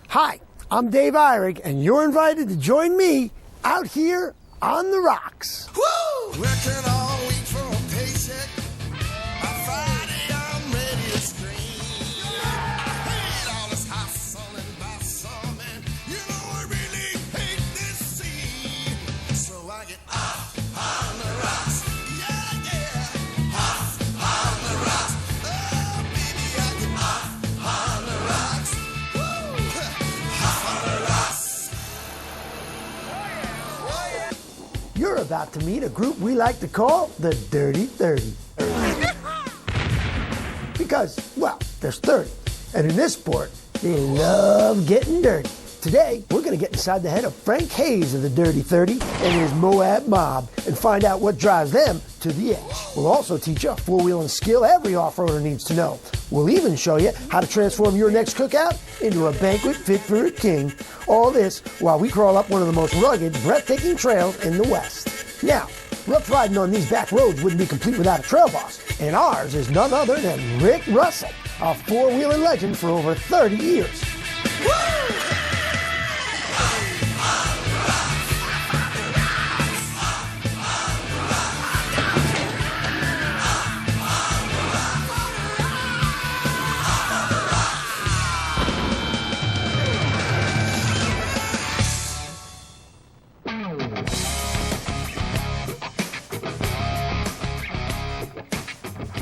Hi, I'm Dave Eyrig, and you're invited to join me out here on the rocks. Woo! Working all week for a paycheck. On Friday, I'm ready to scream. I hate all this hustling and bustle, man. You know I really hate this scene. So I get off on the rocks. Yeah, yeah. Off on the rocks. Oh, baby, I get off on the rocks. Woo! Off on the rocks. You're about to meet a group we like to call the Dirty 30. Because, well, there's 30. And in this sport, they love getting dirty. Today, we're going to get inside the head of Frank Hayes of the Dirty 30 and his Moab mob and find out what drives them to the edge. We'll also teach you a four-wheeling skill every off-roader needs to know. We'll even show you how to transform your next cookout into a banquet fit for a king. All this while we crawl up one of the most rugged, breathtaking trails in the West. Now, rough riding on these back roads wouldn't be complete without a trail boss, and ours is none other than Rick Russell, a four-wheeling legend for over 30 years.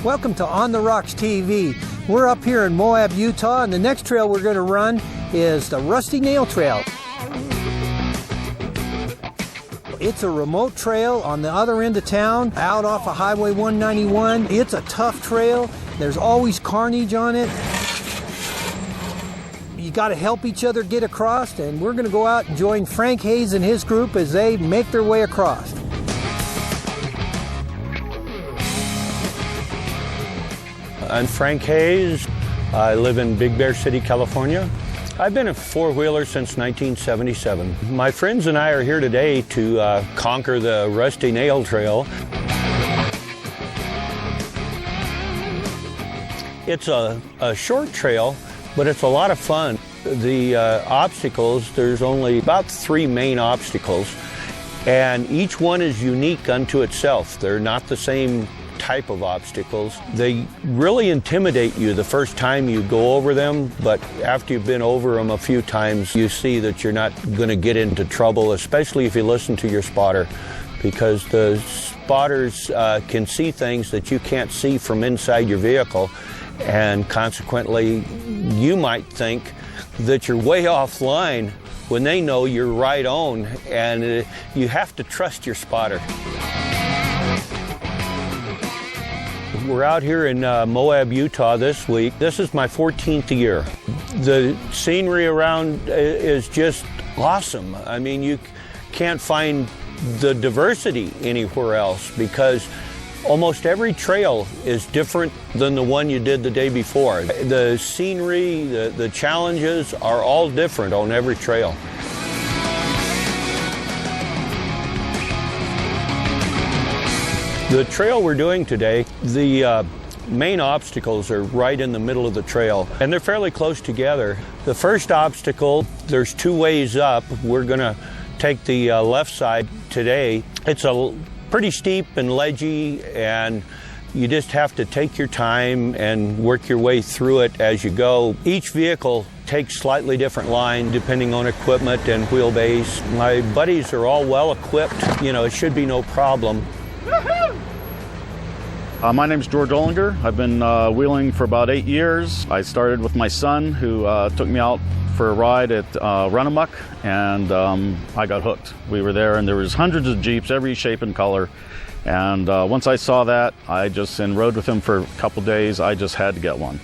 Welcome to On the Rocks TV. We're up here in Moab, Utah, and the next trail we're going to run is the Rusty Nail Trail. It's a remote trail on the other end of town, out off of Highway 191. It's a tough trail. There's always carnage on it. You got to help each other get across, and we're going to go out and join Frank Hayes and his group as they make their way across. I'm Frank Hayes. I live in Big Bear City, California. I've been a four-wheeler since 1977. My friends and I are here today to conquer the Rusty Nail Trail. It's a short trail, but it's a lot of fun. The obstacles, there's only about 3 main obstacles, and each one is unique unto itself. They're not the same type of obstacles. They really intimidate you the first time you go over them, but after you've been over them a few times, you see that you're not going to get into trouble, especially if you listen to your spotter, because the spotters can see things that you can't see from inside your vehicle, and consequently, you might think that you're way offline when they know you're right on, and you have to trust your spotter. We're out here in Moab, Utah this week. This is my 14th year. The scenery around is just awesome. I mean, you can't find the diversity anywhere else because almost every trail is different than the one you did the day before. The scenery, the challenges are all different on every trail. The trail we're doing today, the main obstacles are right in the middle of the trail, and they're fairly close together. The first obstacle, there's 2 ways up. We're going to take the left side today. It's a pretty steep and ledgy, and you just have to take your time and work your way through it as you go. Each vehicle takes slightly different line depending on equipment and wheelbase. My buddies are all well equipped. You know, it should be no problem. My name's George Ollinger. I've been wheeling for about 8 years. I started with my son, who took me out for a ride at Runamuck, and I got hooked. We were there, and there was hundreds of Jeeps, every shape and color. And once I saw that, and rode with him for a couple days. I just had to get one.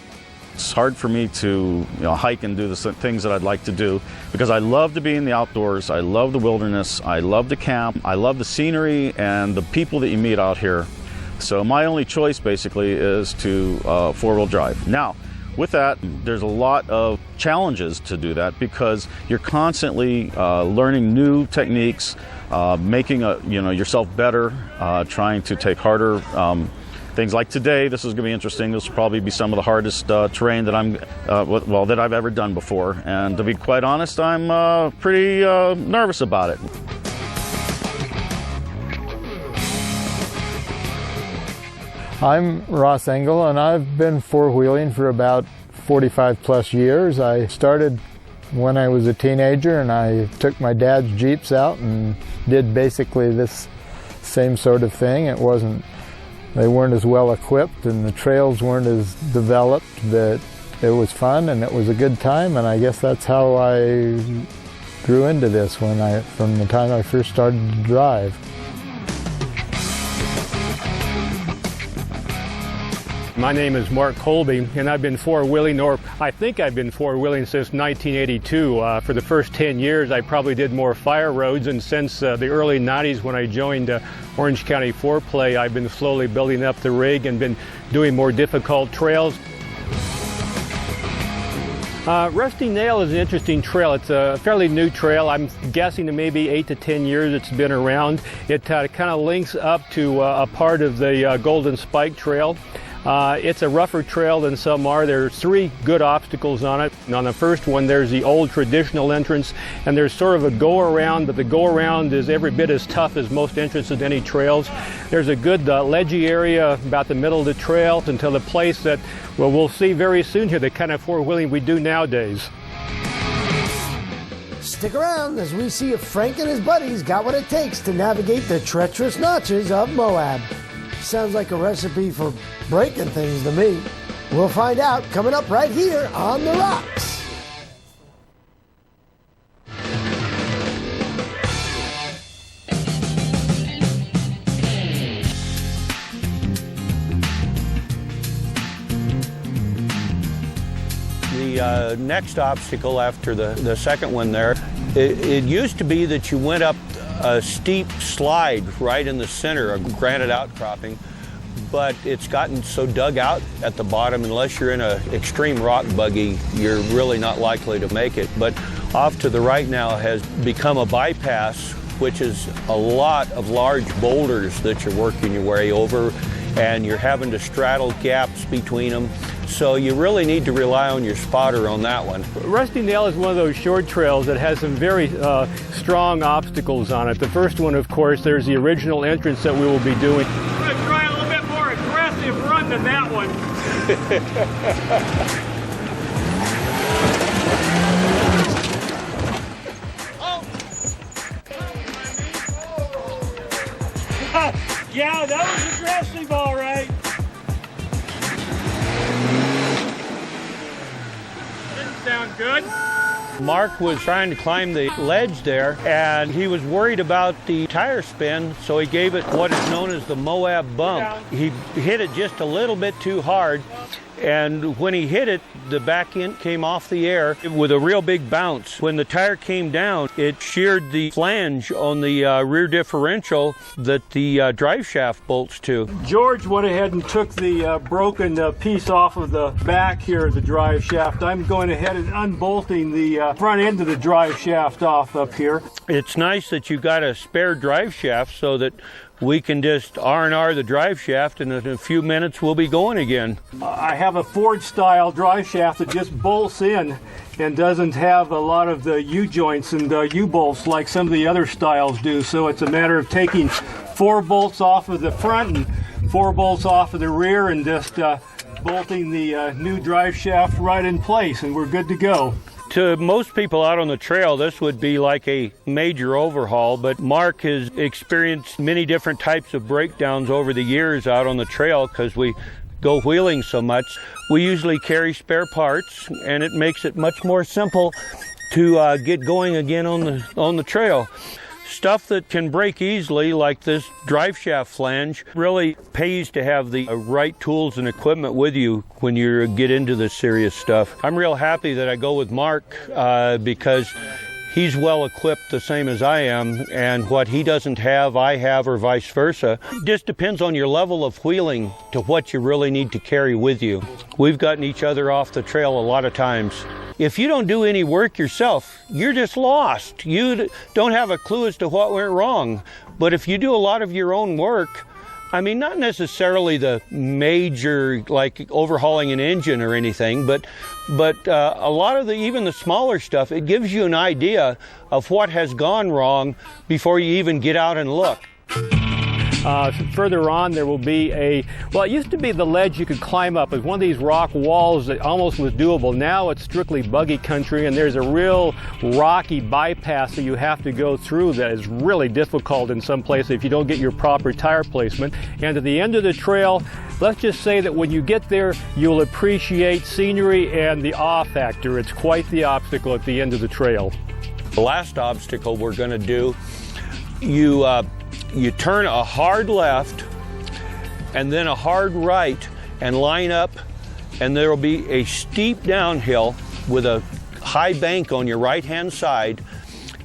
It's hard for me to hike and do the things that I'd like to do because I love to be in the outdoors. I love the wilderness. I love to camp. I love the scenery and the people that you meet out here. So my only choice basically is to four-wheel drive. Now, with that, there's a lot of challenges to do that because you're constantly learning new techniques, making yourself better, trying to take harder things like today. This is going to be interesting. This will probably be some of the hardest terrain that that I've ever done before. And to be quite honest, I'm pretty nervous about it. I'm Ross Engel, and I've been four-wheeling for about 45 plus years. I started when I was a teenager, and I took my dad's Jeeps out and did basically this same sort of thing. They weren't as well equipped, and the trails weren't as developed, but it was fun and it was a good time, and I guess that's how I grew into this from the time I first started to drive. My name is Mark Colby, and I've been four-wheeling, or I think I've been four-wheeling since 1982. For the first 10 years, I probably did more fire roads, and since the early 90s when I joined Orange County 4Play, I've been slowly building up the rig and been doing more difficult trails. Rusty Nail is an interesting trail. It's a fairly new trail. I'm guessing that maybe 8 to 10 years it's been around. It kind of links up to a part of the Golden Spike Trail. It's a rougher trail than some are. There are 3 good obstacles on it. And on the first one, there's the old traditional entrance, and there's sort of a go-around, but the go-around is every bit as tough as most entrances to any trails. There's a good ledgy area about the middle of the trail until the place that, well, we'll see very soon here, the kind of four-wheeling we do nowadays. Stick around as we see if Frank and his buddies got what it takes to navigate the treacherous notches of Moab. Sounds like a recipe for breaking things to me. We'll find out coming up right here on The Rocks. The next obstacle after the second one there, it used to be that you went up a steep slide right in the center, a granite outcropping, but it's gotten so dug out at the bottom, unless you're in an extreme rock buggy, you're really not likely to make it. But off to the right now has become a bypass, which is a lot of large boulders that you're working your way over, and you're having to straddle gaps between them. So you really need to rely on your spotter on that one. Rusty Nail is one of those short trails that has some very strong obstacles on it. The first one, of course, there's the original entrance that we will be doing. We're going to try a little bit more aggressive run than that one. Yeah, that was aggressive, all right. Sound good. Mark was trying to climb the ledge there, and he was worried about the tire spin, so he gave it what is known as the Moab bump. He hit it just a little bit too hard, and when he hit it, the back end came off the air with a real big bounce. When the tire came down, it sheared the flange on the rear differential that the drive shaft bolts to. George went ahead and took the broken piece off of the back here of the drive shaft. I'm going ahead and unbolting the front end of the drive shaft off up here. It's nice that you've got a spare drive shaft so that we can just R&R the drive shaft, and in a few minutes we'll be going again. I have a Ford-style drive shaft that just bolts in and doesn't have a lot of the U-joints and U-bolts like some of the other styles do. So it's a matter of taking 4 bolts off of the front and 4 bolts off of the rear and just bolting the new drive shaft right in place, and we're good to go. To most people out on the trail, this would be like a major overhaul, but Mark has experienced many different types of breakdowns over the years out on the trail because we go wheeling so much. We usually carry spare parts, and it makes it much more simple to get going again on the trail. Stuff that can break easily, like this drive shaft flange, really pays to have the right tools and equipment with you when you get into this serious stuff. I'm real happy that I go with Mark because he's well equipped the same as I am, and what he doesn't have, I have, or vice versa. It just depends on your level of wheeling to what you really need to carry with you. We've gotten each other off the trail a lot of times. If you don't do any work yourself, you're just lost. You don't have a clue as to what went wrong. But if you do a lot of your own work, I mean, not necessarily the major, like overhauling an engine or anything, but a lot of even the smaller stuff, it gives you an idea of what has gone wrong before you even get out and look. Further on, there will be it used to be the ledge you could climb up. It was one of these rock walls that almost was doable. Now it's strictly buggy country, and there's a real rocky bypass that you have to go through that is really difficult in some places if you don't get your proper tire placement. And at the end of the trail, let's just say that when you get there, you'll appreciate scenery and the awe factor. It's quite the obstacle at the end of the trail. The last obstacle we're going to do, you turn a hard left and then a hard right and line up, and there will be a steep downhill with a high bank on your right-hand side,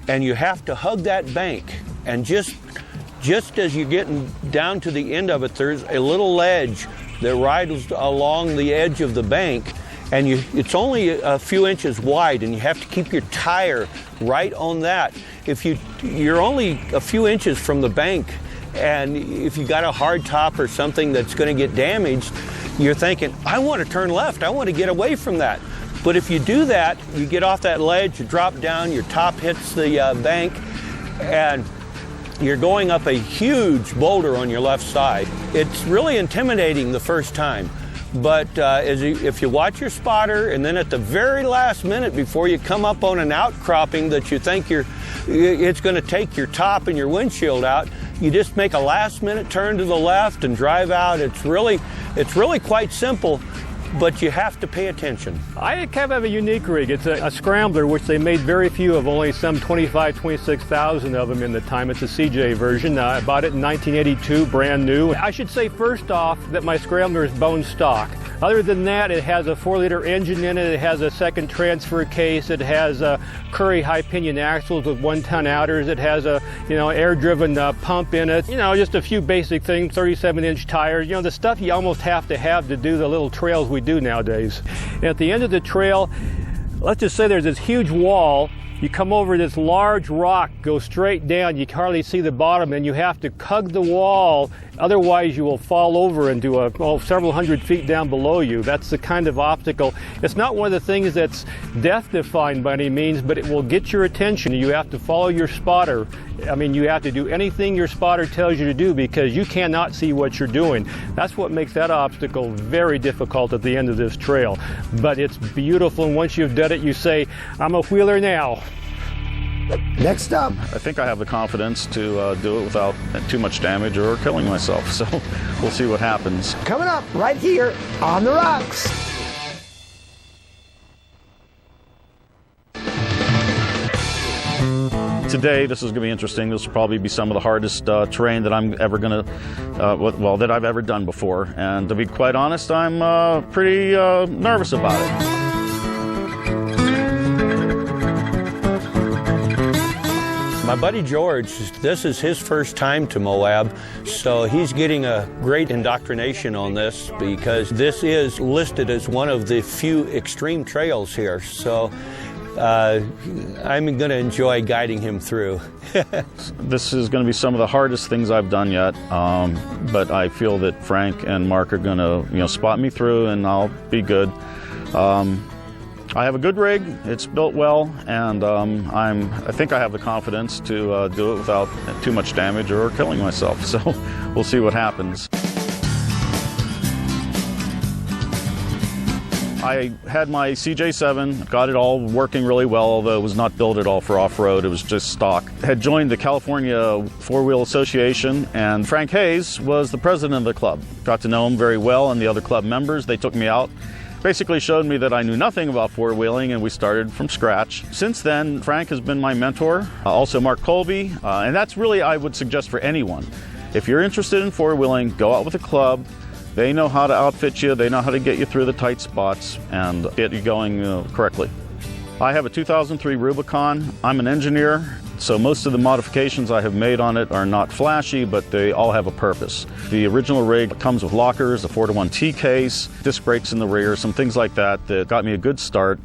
and you have to hug that bank. And just as you're getting down to the end of it, there's a little ledge that rides along the edge of the bank, and it's only a few inches wide, and you have to keep your tire right on that. If you're only a few inches from the bank, and if you got a hard top or something that's going to get damaged, you're thinking, I want to turn left, I want to get away from that. But if you do that, you get off that ledge, you drop down, your top hits the bank, and you're going up a huge boulder on your left side. It's really intimidating the first time. But if you watch your spotter, and then at the very last minute before you come up on an outcropping that you think it's going to take your top and your windshield out, you just make a last-minute turn to the left and drive out. It's really quite simple, but you have to pay attention. I kind of have a unique rig. It's a scrambler, which they made very few of, only some 26,000 of them in the time. It's a CJ version. I bought it in 1982, brand new. I should say first off that my scrambler is bone stock. Other than that, it has a 4-liter engine in it. It has a second transfer case. It has Curry high pinion axles with 1-ton outers. It has a air-driven pump in it. Just a few basic things. 37-inch tires. The stuff you almost have to do the little trails we do nowadays. And at the end of the trail, let's just say there's this huge wall. You come over this large rock, go straight down, you can hardly see the bottom, and you have to hug the wall, otherwise you will fall over into several hundred feet down below you. That's the kind of obstacle. It's not one of the things that's death-defying by any means, but it will get your attention. You have to follow your spotter. I mean, you have to do anything your spotter tells you to do because you cannot see what you're doing. That's what makes that obstacle very difficult at the end of this trail. But it's beautiful, and once you've done it, you say, I'm a wheeler now. Next up. I think I have the confidence to do it without too much damage or killing myself, so we'll see what happens. Coming up right here on The Rocks. Today, this is going to be interesting. This will probably be some of the hardest terrain that I'm ever going to, that I've ever done before. And to be quite honest, I'm pretty nervous about it. My buddy George, this is his first time to Moab, so he's getting a great indoctrination on this because this is listed as one of the few extreme trails here. So I'm going to enjoy guiding him through. This is going to be some of the hardest things I've done yet, but I feel that Frank and Mark are going to, spot me through, and I'll be good. I have a good rig. It's built well, and I think I have the confidence to do it without too much damage or killing myself. So we'll see what happens. I had my CJ7, got it all working really well, although it was not built at all for off-road, it was just stock. Had joined the California Four-Wheel Association, and Frank Hayes was the president of the club. Got to know him very well and the other club members. They took me out, basically showed me that I knew nothing about four-wheeling, and we started from scratch. Since then, Frank has been my mentor, also Mark Colby, and that's really, I would suggest for anyone. If you're interested in four-wheeling, go out with a club. They know how to outfit you, they know how to get you through the tight spots and get you going correctly. I have a 2003 Rubicon. I'm an engineer, so most of the modifications I have made on it are not flashy, but they all have a purpose. The original rig comes with lockers, a 4-to-1 T-case, disc brakes in the rear, some things like that that got me a good start.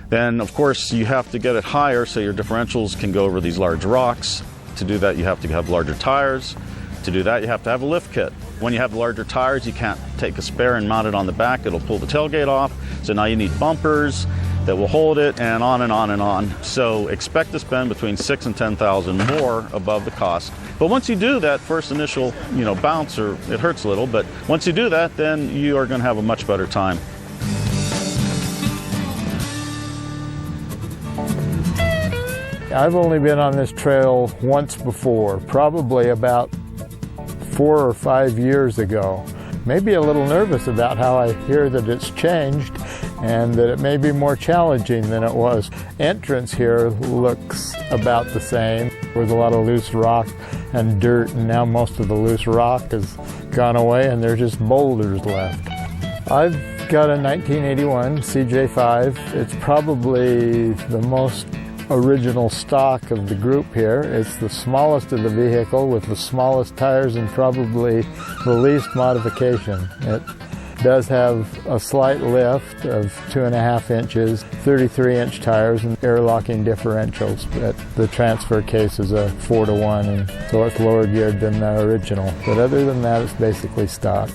Then, of course, you have to get it higher so your differentials can go over these large rocks. To do that, you have to have larger tires. To do that, you have to have a lift kit. When you have larger tires, you can't take a spare and mount it on the back. It'll pull the tailgate off. So now you need bumpers that will hold it, and on and on and on. So expect to spend between $6,000 and $10,000 more above the cost. But once you do that first initial, bounce, or it hurts a little, but once you do that, then you are going to have a much better time. I've only been on this trail once before, probably about 4 or 5 years ago. Maybe a little nervous about how I hear that it's changed and that it may be more challenging than it was. Entrance here looks about the same with a lot of loose rock and dirt, and now most of the loose rock has gone away and there's just boulders left. I've got a 1981 CJ5. It's probably the most original stock of the group here. It's the smallest of the vehicle with the smallest tires and probably the least modification. It does have a slight lift of 2.5 inches, 33-inch tires and air locking differentials. The transfer case is a 4-to-1, and so it's lower geared than the original. But other than that, it's basically stock.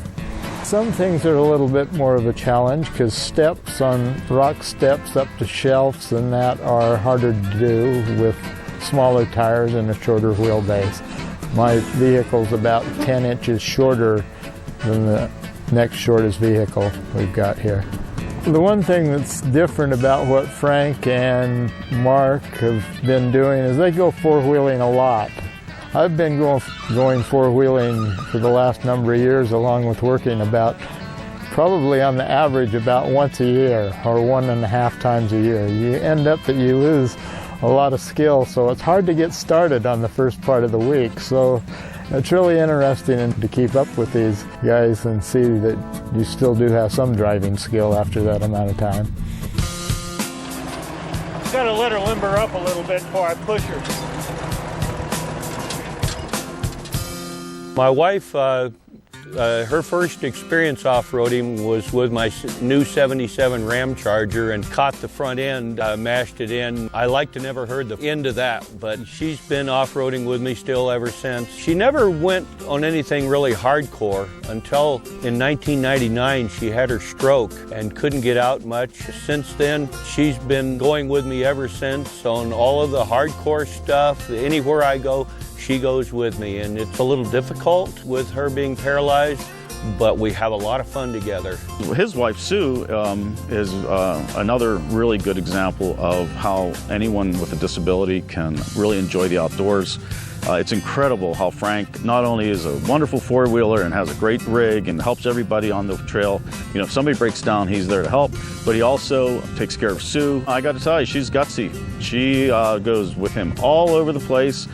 Some things are a little bit more of a challenge because steps on rock steps up to shelves and that are harder to do with smaller tires and a shorter wheelbase. My vehicle's about 10 inches shorter than the next shortest vehicle we've got here. The one thing that's different about what Frank and Mark have been doing is they go four-wheeling a lot. I've been going four-wheeling for the last number of years, along with working probably on the average about once a year or 1.5 times a year. You end up that you lose a lot of skill, so it's hard to get started on the first part of the week. So it's really interesting to keep up with these guys and see that you still do have some driving skill after that amount of time. Got to let her limber up a little bit before I push her. My wife, her first experience off-roading was with my new 77 Ram Charger and caught the front end, mashed it in. I like to never heard the end of that, but she's been off-roading with me still ever since. She never went on anything really hardcore until in 1999 she had her stroke and couldn't get out much. Since then, she's been going with me ever since on all of the hardcore stuff. Anywhere I go, she goes with me, and it's a little difficult with her being paralyzed, but we have a lot of fun together. His wife, Sue, is another really good example of how anyone with a disability can really enjoy the outdoors. It's incredible how Frank not only is a wonderful four-wheeler and has a great rig and helps everybody on the trail. If somebody breaks down, he's there to help, but he also takes care of Sue. I got to tell you, she's gutsy. She goes with him all over the place.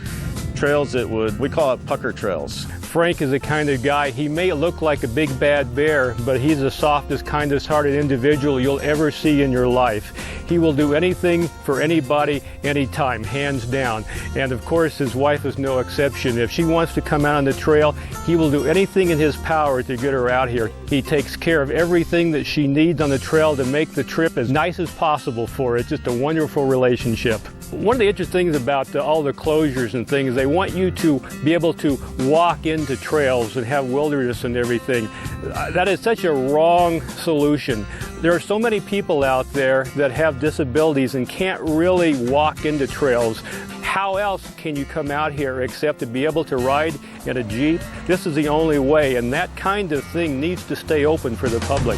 Trails we call it pucker trails. Frank is the kind of guy, he may look like a big bad bear, but he's the softest, kindest hearted individual you'll ever see in your life. He will do anything for anybody, anytime, hands down. And of course, his wife is no exception. If she wants to come out on the trail, he will do anything in his power to get her out here. He takes care of everything that she needs on the trail to make the trip as nice as possible for her. It's just a wonderful relationship. One of the interesting things about all the closures and things, they want you to be able to walk into trails and have wilderness and everything. That is such a wrong solution. There are so many people out there that have disabilities and can't really walk into trails. How else can you come out here except to be able to ride in a Jeep? This is the only way, and that kind of thing needs to stay open for the public.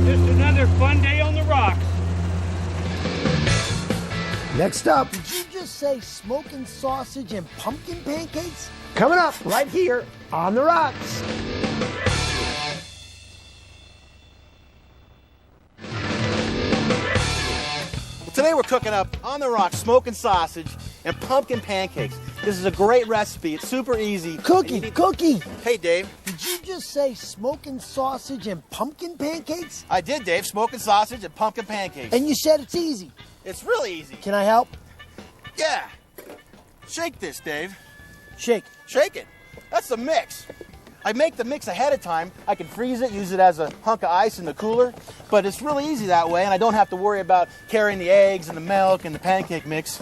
Just another fun day on the rocks. Next up, Did you just say smoking sausage and pumpkin pancakes? coming up right here on the rocks. Today we're cooking up on the rocks smoking sausage and pumpkin pancakes. This is a great recipe. It's super easy. Cookie. Hey, Dave. Did you just say smoking sausage and pumpkin pancakes? I did, Dave. Smoking sausage and pumpkin pancakes. And you said it's easy. It's really easy. Can I help? Yeah. Shake this, Dave. Shake. Shake it. That's the mix. I make the mix ahead of time. I can freeze it, use it as a hunk of ice in the cooler, but it's really easy that way, and I don't have to worry about carrying the eggs and the milk and the pancake mix.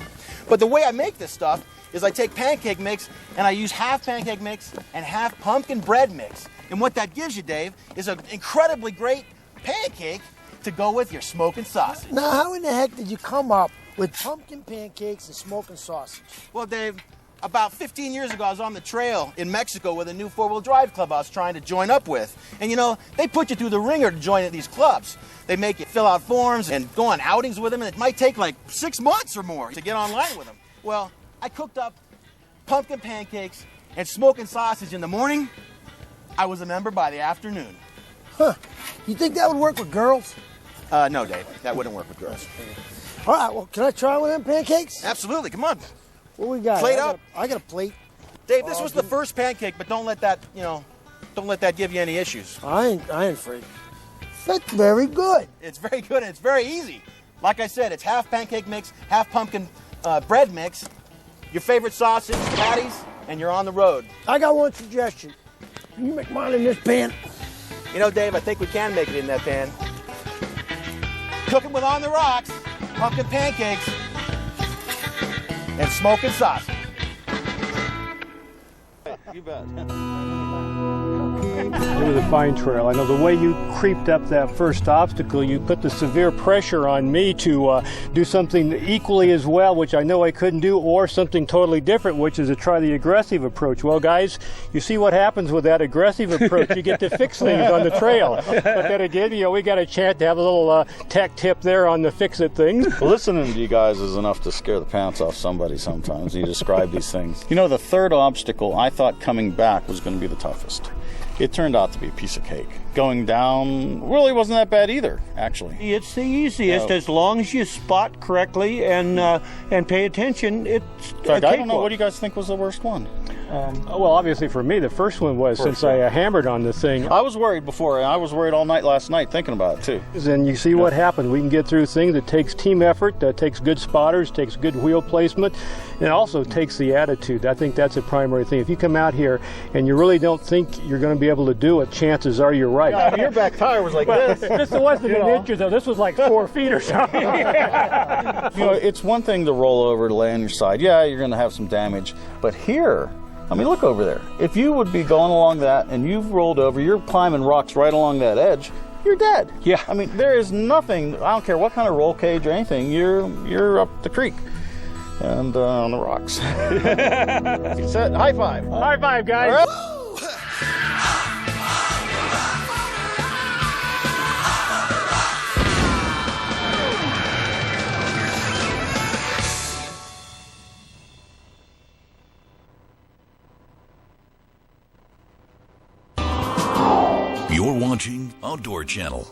But the way I make this stuff is I take pancake mix and I use half pancake mix and half pumpkin bread mix. And what that gives you, Dave, is an incredibly great pancake to go with your smoking sausage. Now, how in the heck did you come up with pumpkin pancakes and smoking sausage? Well, Dave, about 15 years ago, I was on the trail in Mexico with a new four-wheel drive club I was trying to join up with. And you know, they put you through the ringer to join these clubs. They make you fill out forms and go on outings with them, and it might take like 6 months or more to get online with them. Well, I cooked up pumpkin pancakes and smoking sausage in the morning. I was a member by the afternoon. Huh. You think that would work with girls? No, Dave, that wouldn't work with girls. All right, well, can I try one of them pancakes? Absolutely, come on. What we got? Plate up. I got a plate. Dave, this was the first pancake, but don't let that, don't let that give you any issues. I ain't afraid. That's very good. It's very good and it's very easy. Like I said, it's half pancake mix, half pumpkin bread mix, your favorite sausage, patties, and you're on the road. I got one suggestion. You make mine in this pan. You know, Dave, I think we can make it in that pan. Cooking with On the Rocks, pumpkin pancakes, and smoking sausage. You bet. It was a fine trail. I know the way you creeped up that first obstacle, you put the severe pressure on me to do something equally as well, which I know I couldn't do, or something totally different, which is to try the aggressive approach. Well, guys, you see what happens with that aggressive approach. You get to fix things on the trail. But then again, we got a chance to have a little tech tip there on the fix-it things. Well, listening to you guys is enough to scare the pants off somebody sometimes. You describe these things. You know, the third obstacle, I thought coming back was going to be the toughest. It turned out to be a piece of cake. Going down really wasn't that bad either, actually. It's the easiest as long as you spot correctly and pay attention. It's In fact, I don't know, what do you guys think was the worst one? Well, obviously for me, the first one was since I hammered on the thing. I was worried before. I was worried all night last night thinking about it, too. And you see what happens. We can get through things. It takes team effort, takes good spotters, takes good wheel placement, and it also takes the attitude. I think that's a primary thing. If you come out here and you really don't think you're going to be able to do it, chances are you're right. Yeah, your back tire was like this. This wasn't an inch, though. This was like 4 feet or something. You know, it's one thing to roll over, to lay on your side. Yeah, you're going to have some damage. But here, I mean, look over there. If you would be going along that and you've rolled over, you're climbing rocks right along that edge, you're dead. Yeah. I mean, there is nothing, I don't care what kind of roll cage or anything, you're up the creek and on the rocks. Set, high five. High five, guys. You're watching Outdoor Channel.